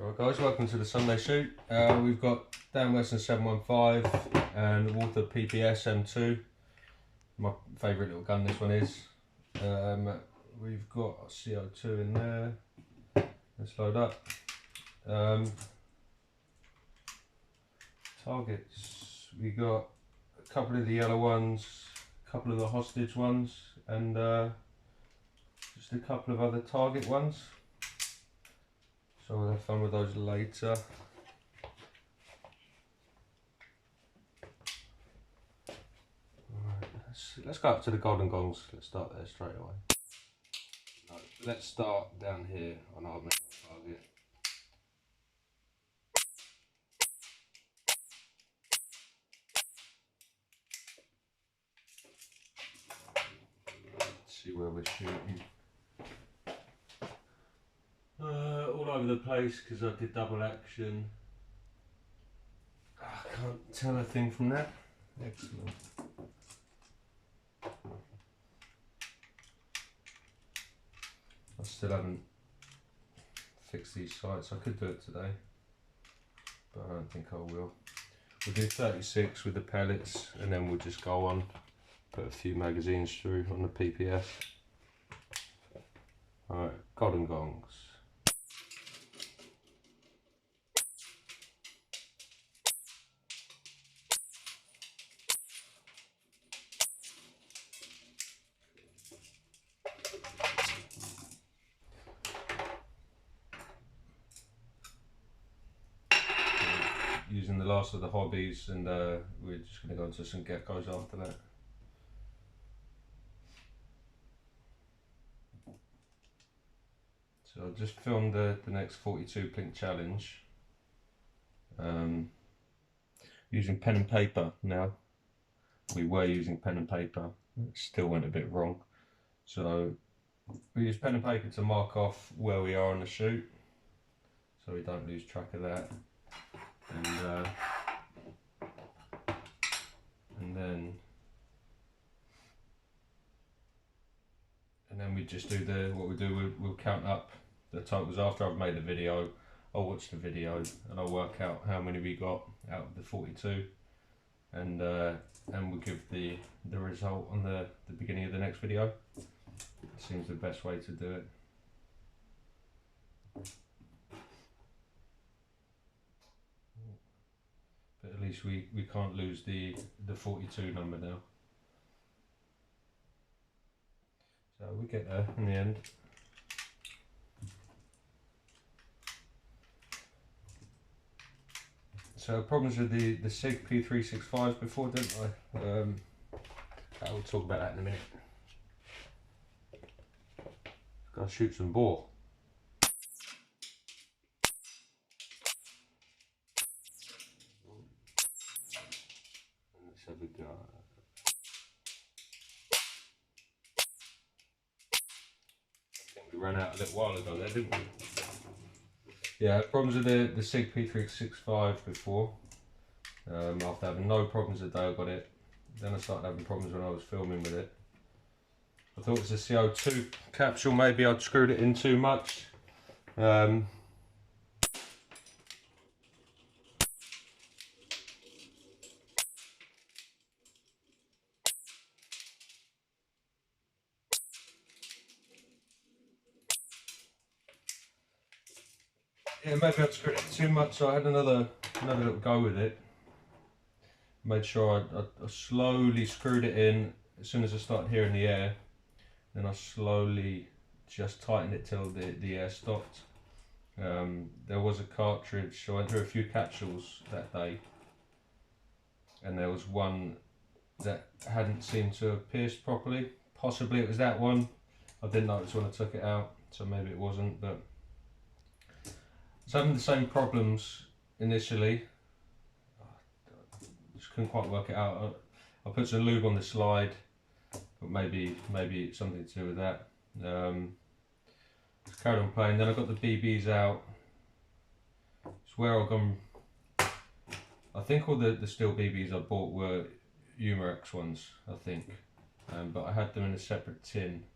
Alright guys, welcome to the Sunday shoot. We've got Dan Weston 715 and Walther PPS M2. My favourite little gun this one is. We've got CO2 in there. Let's load up. Targets. We got a couple of the yellow ones, a couple of the hostage ones, and just a couple of other target ones. So we'll have fun with those later. Right, let's go up to the golden gongs. Let's start there straight away. Right, let's start down here on our main target. Let's see where we're shooting. All over the place because I did double action. I can't tell a thing from that. Excellent. I still haven't fixed these sights. I could do it today, but I don't think I will. We'll do 36 with the pellets and then we'll just go on, put a few magazines through on the PPS. Alright, golden gongs. Using the last of the hobbies, and we're just going to go into some geckos after that. So I just filmed the next 42 plink challenge using pen and paper. Now we were using pen and paper, it still went a bit wrong, so we use pen and paper to mark off where we are on the shoot so we don't lose track of that. And then we just do what we do. We'll count up the totals after I've made the video. I'll watch the video and I'll work out how many we got out of the 42, and we'll give the result on the beginning of the next video. It seems the best way to do it. But at least we can't lose the 42 number now. So we get there in the end. So problems with the SIG P365 before, didn't I? We'll talk about that in a minute. Gotta shoot some boar. Let's have a go. We ran out a little while ago there, didn't we? Yeah, problems with the SIG P365 before. After having no problems the day I got it, then I started having problems when I was filming with it. I thought it was a CO2 capsule, maybe I'd screwed it in too much. Yeah, maybe I'd screwed it too much, so I had another little go with it. Made sure I slowly screwed it in as soon as I started hearing the air. Then I slowly just tightened it till the air stopped. There was a cartridge, so I went through a few capsules that day, and there was one that hadn't seemed to have pierced properly. Possibly it was that one. I didn't notice when I took it out, so maybe it wasn't, but I was having the same problems initially. Just couldn't quite work it out. I put some lube on the slide, but maybe it's something to do with that. Just carried on playing. Then I got the BBs out. It's where I've gone. I think all the steel BBs I bought were Humarex ones, I think, but I had them in a separate tin.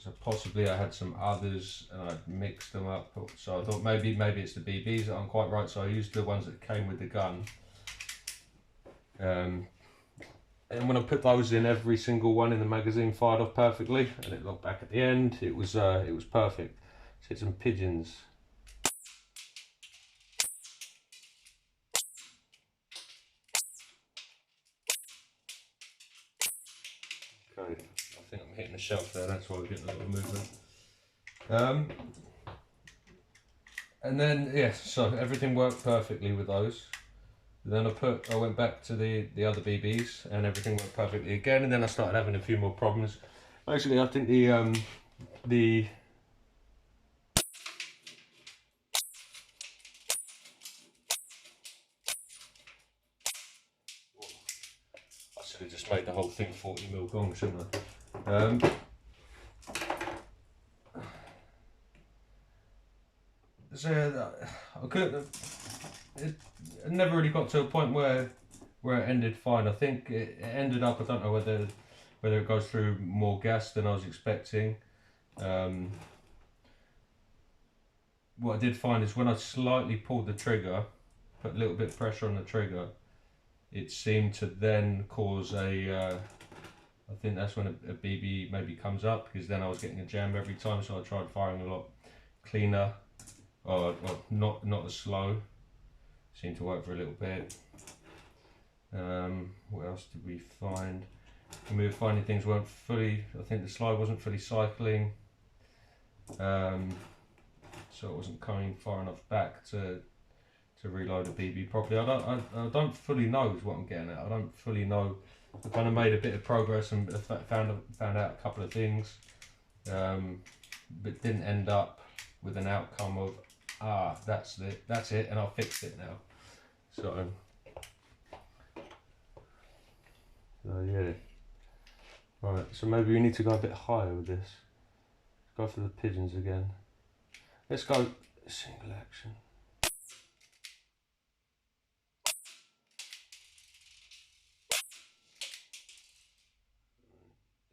So possibly I had some others and I mixed them up. So I thought maybe it's the BBs that aren't quite right. So I used the ones that came with the gun. And when I put those in, every single one in the magazine fired off perfectly, and it looked back at the end. It was perfect. Let's hit some pigeons. Okay, I think I'm hitting the shelf there. That's why we're getting a little movement. And then so everything worked perfectly with those. Then I went back to the other BBs and everything went perfectly again, and then I started having a few more problems. Basically, I think the I should have just made the whole thing 40mm gong, shouldn't I? So I couldn't. It never really got to a point where it ended fine. I think it ended up. I don't know whether it goes through more gas than I was expecting. What I did find is when I slightly pulled the trigger, put a little bit of pressure on the trigger, it seemed to then cause a. I think that's when a BB maybe comes up, because then I was getting a jam every time. So I tried firing a lot cleaner, or not as slow. Seemed to work for a little bit. What else did we find? We were finding things weren't fully. I think the slide wasn't fully cycling, so it wasn't coming far enough back to reload a BB properly. I don't fully know is what I'm getting at. I don't fully know. I kind of made a bit of progress and found out a couple of things, but didn't end up with an outcome of that's it, and I'll fix it now. So yeah. Right, so maybe we need to go a bit higher with this. Go for the pigeons again. Let's go single action.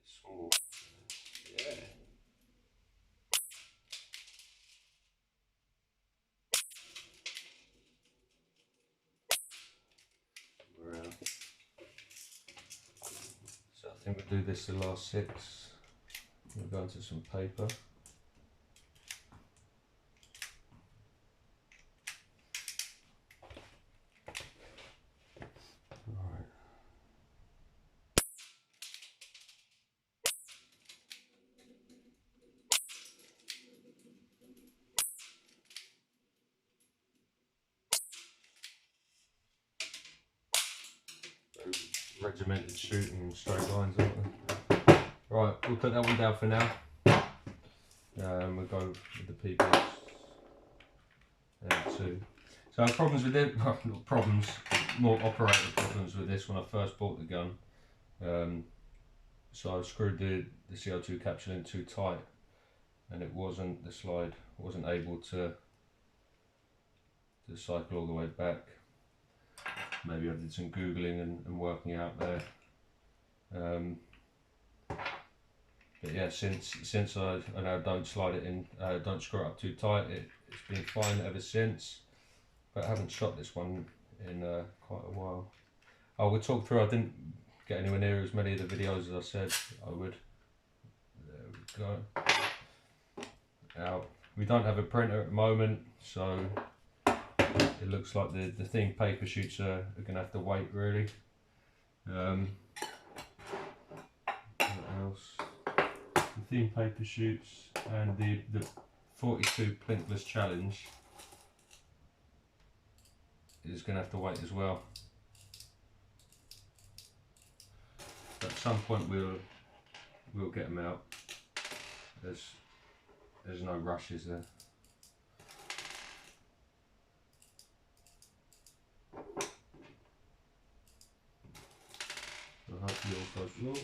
Small. Yeah. So I think we'll do this the last 6. We'll go into some paper. Right. Regimented shooting in straight lines, aren't we? Right, we'll put that one down for now. We'll go with the PBs there too. So our problems with it, well, not problems, more operator problems with this when I first bought the gun. So I screwed the CO2 capsule in too tight, and the slide wasn't able to cycle all the way back. Maybe I did some googling and working out there. But yeah, since I now don't slide it in, don't screw it up too tight, it's been fine ever since. But I haven't shot this one in quite a while. Oh, we'll talk through. I didn't get anywhere near as many of the videos as I said I would. There we go. Now, we don't have a printer at the moment, so it looks like the theme paper shoots are going to have to wait really. What else? The theme paper shoots and the Co2 Plinkless challenge is going to have to wait as well. At some point we'll get them out. There's no rushes there. So hopefully all goes well.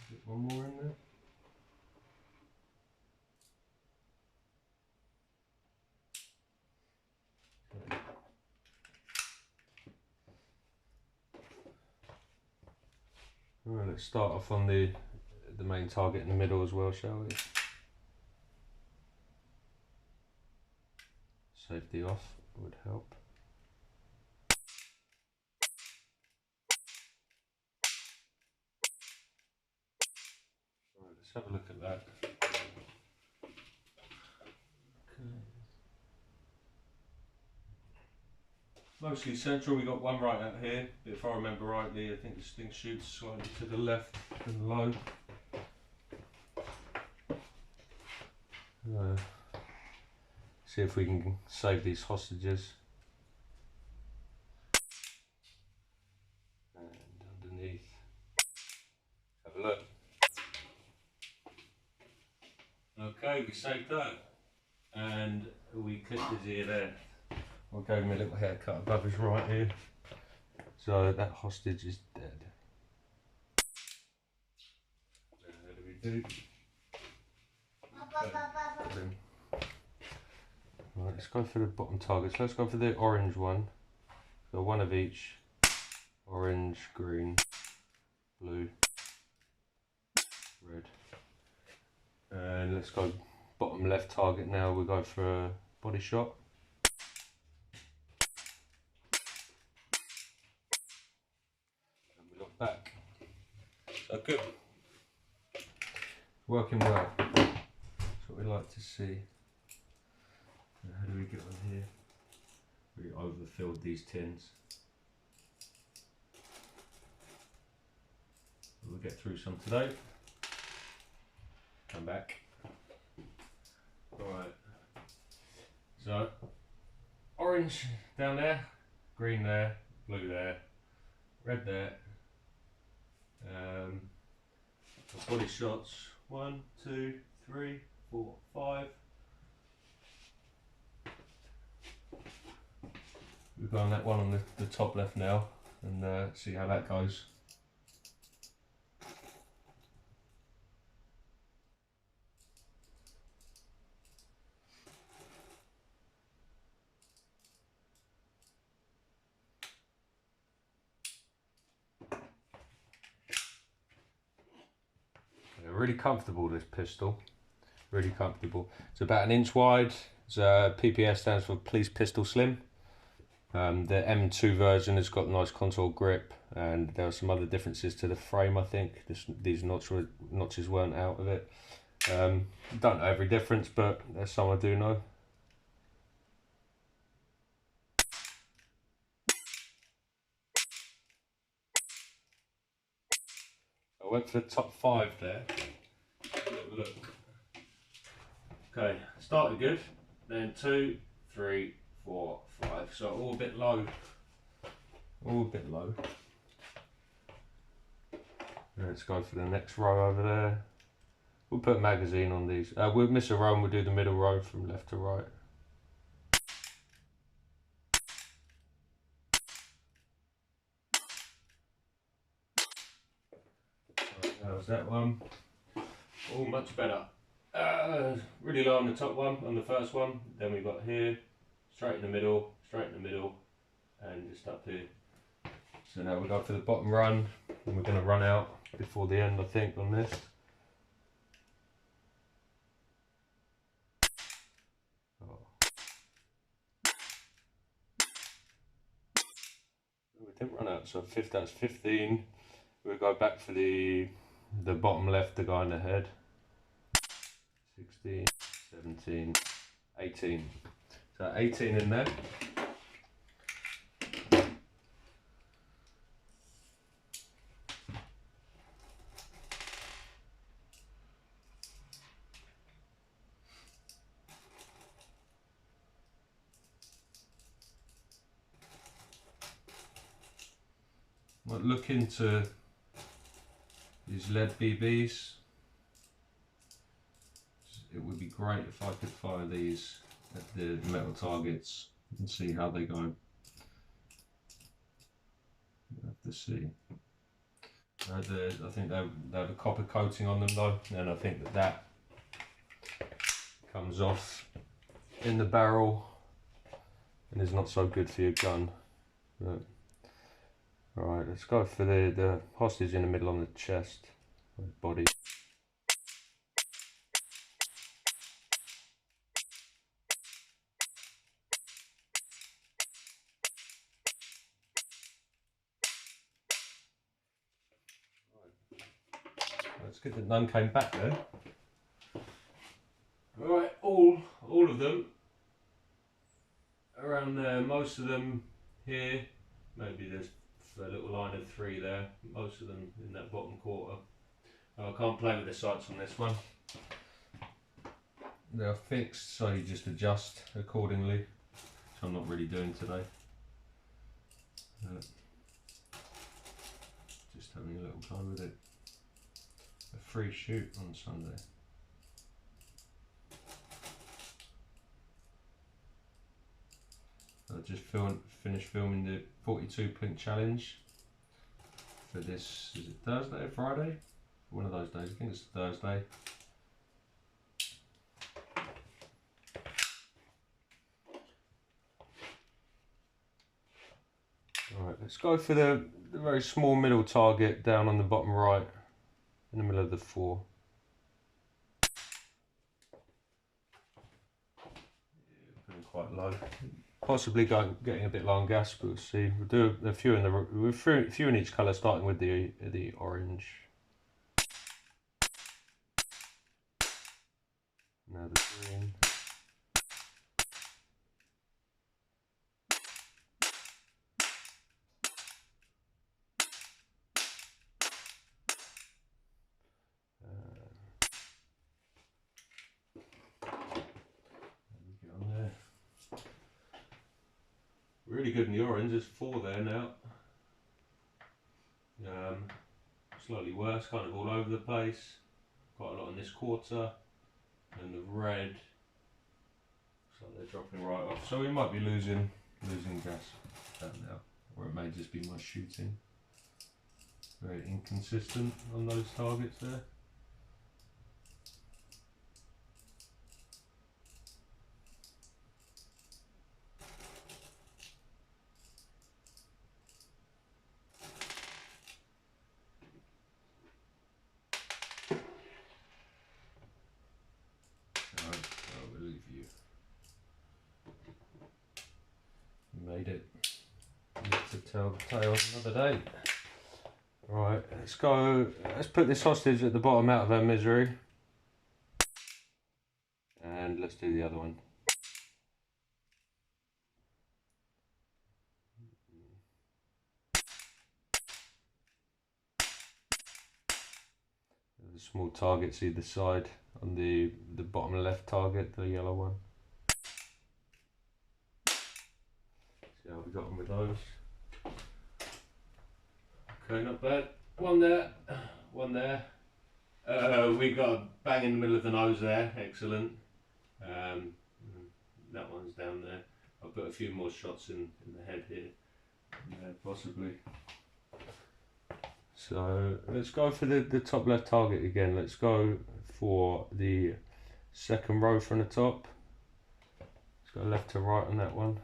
Get one more in there. Alright, let's start off on the main target in the middle as well, shall we? Safety off would help. Right, let's have a look at that. Okay. Mostly central, we got one right out here, but if I remember rightly, I think this thing shoots slightly to the left and low. See if we can save these hostages. And underneath, have a look. Okay, we saved that. And we clipped his ear there. I gave him a little haircut above his right ear. So that hostage is dead. What do we do? Okay. Right, let's go for the bottom targets. Let's go for the orange one. So one of each. Orange, green, blue, red. And let's go bottom left target now. We'll go for a body shot. And we look back. So good. Working well. That's what we like to see. Now how do we get on here? We overfilled these tins. We'll get through some today. Come back. Alright. So, orange down there, green there, blue there, red there. Body shots 1, 2, 3, 4, 5. We've got on that one on the top left now and see how that goes. Really comfortable, this pistol, really comfortable. It's about 1 inch wide. PPS stands for Police Pistol Slim. The M2 version has got nice contour grip, and there are some other differences to the frame. I think these notches weren't out of it. Don't know every difference, but there's some I do know. I went for the top 5 there. Look. Okay, started good. Then 2, 3, 4, 5. So all a bit low. All a bit low. Let's go for the next row over there. We'll put a magazine on these. We'll miss a row and we'll do the middle row from left to right. That was that one. Oh, much better. Really low on the top one, on the first one. Then we got here, straight in the middle, and just up here. So now we go for the bottom run, and we're going to run out before the end, I think, on this. Oh. We didn't run out, so that's 15. We'll go back for the bottom left, the guy in the head. 16, 17, 18. So 18 in there. Might look into these lead BBs. It would be great if I could fire these at the metal targets and see how they go. We'll have to see. I think they have a copper coating on them though, and I think that comes off in the barrel and is not so good for your gun. But, Alright, let's go for the hostage in the middle on the chest, body. It's good that none came back there. Alright, all of them around there, most of them here, maybe there's a little line of 3 there, most of them in that bottom quarter. I can't play with the sights on this one. They're fixed, so you just adjust accordingly, which I'm not really doing today. Just having a little go with it. A free shoot on Sunday. I just finished filming the Co2 Pistol challenge for this, is it Thursday or Friday? One of those days, I think it's Thursday. Alright, let's go for the very small middle target down on the bottom right, in the middle of the 4. Yeah, putting quite low. Possibly getting a bit low on gas, but we'll see. We'll do a few in each colour, starting with the orange. Now the green. Really good in the orange, there's 4 there now. Slightly worse, kind of all over the place. Quite a lot in this quarter. And the red, so they're dropping right off. So we might be losing gas now. Or it may just be my shooting. Very inconsistent on those targets there. Made it. To tell the tale another day. Right, let's go. Let's put this hostage at the bottom out of her misery. And let's do the other one. There's small targets either side on the bottom left target, the yellow one. See how we got on with those. Okay, not bad. One there, one there. We got a bang in the middle of the nose there, excellent. That one's down there. I'll put a few more shots in the head here, possibly. So let's go for the top left target again. Let's go for the second row from the top. Let's go left to right on that one.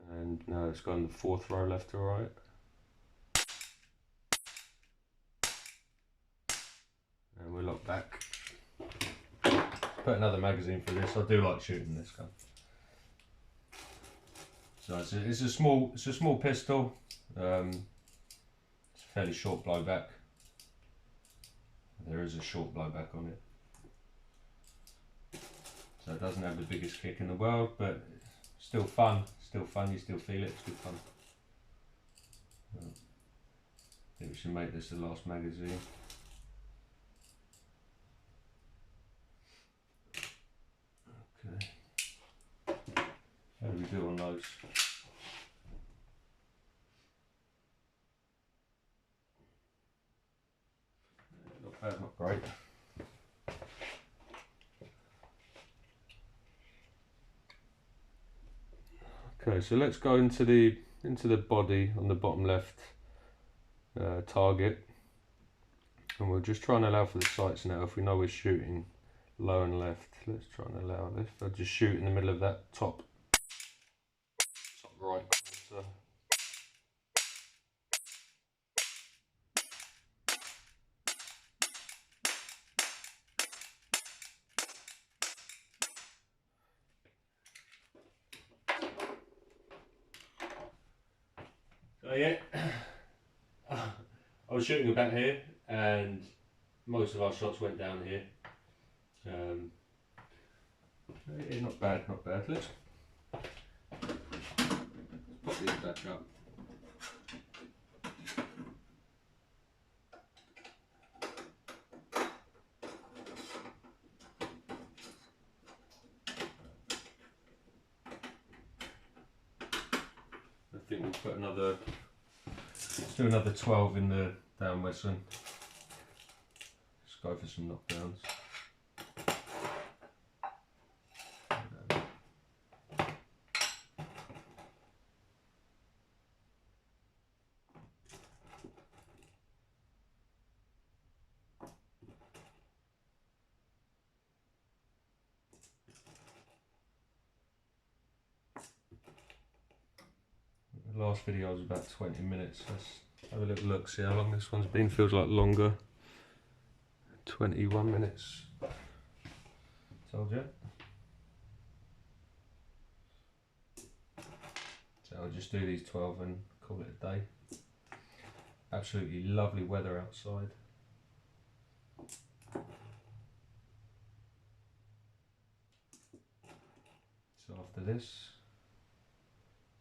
And now let's go on the 4th row left to right. And we'll lock back. Put another magazine for this. I do like shooting this gun. So it's a small pistol. It's a fairly short blowback. There is a short blowback on it. So it doesn't have the biggest kick in the world, but still fun. Still fun, you still feel it, it's good fun. I think we should make this the last magazine. Okay. How do we do on those? Not bad, not great. Okay, so let's go into the body on the bottom left target, and we'll just try and allow for the sights now. If we know we're shooting, low and left. Let's try and allow this. I'll just shoot in the middle of that top right quarter. So yeah, I was shooting about here, and most of our shots went down here. Yeah, not bad, not bad. Let's put these back up. I think we'll put another, let's do another 12 in the down western. Let's go for some knockdowns. The last video was about 20 minutes. Let's have a little look, see how long this one's been. Feels like longer. 21 minutes. Told you. So I'll just do these 12 and call it a day. Absolutely lovely weather outside. So after this,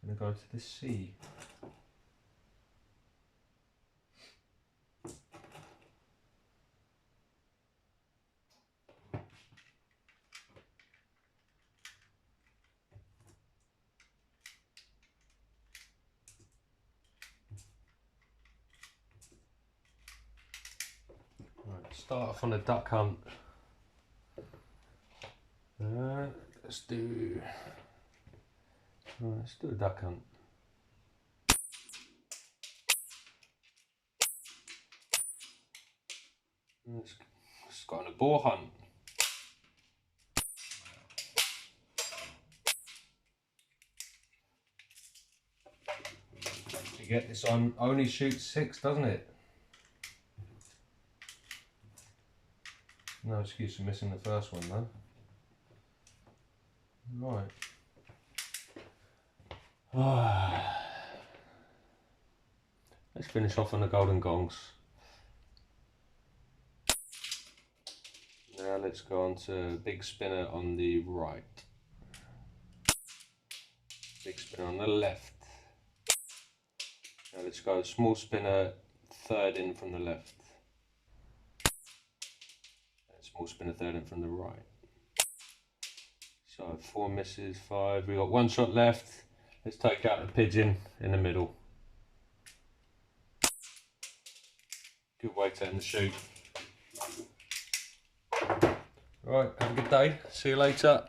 I'm going to go to the sea. Right, start off on a duck hunt. Let's do a duck hunt. Let's go on a boar hunt. To get this on, only shoots 6, doesn't it? No excuse for missing the first one though. Right. Let's finish off on the golden gongs. Now let's go on to big spinner on the right. Big spinner on the left. Now let's go small spinner, third in from the left. And small spinner, third in from the right. So 4 misses, 5. We've got 1 shot left. Let's take out the pigeon in the middle. Good way to end the shoot. Right, have a good day. See you later.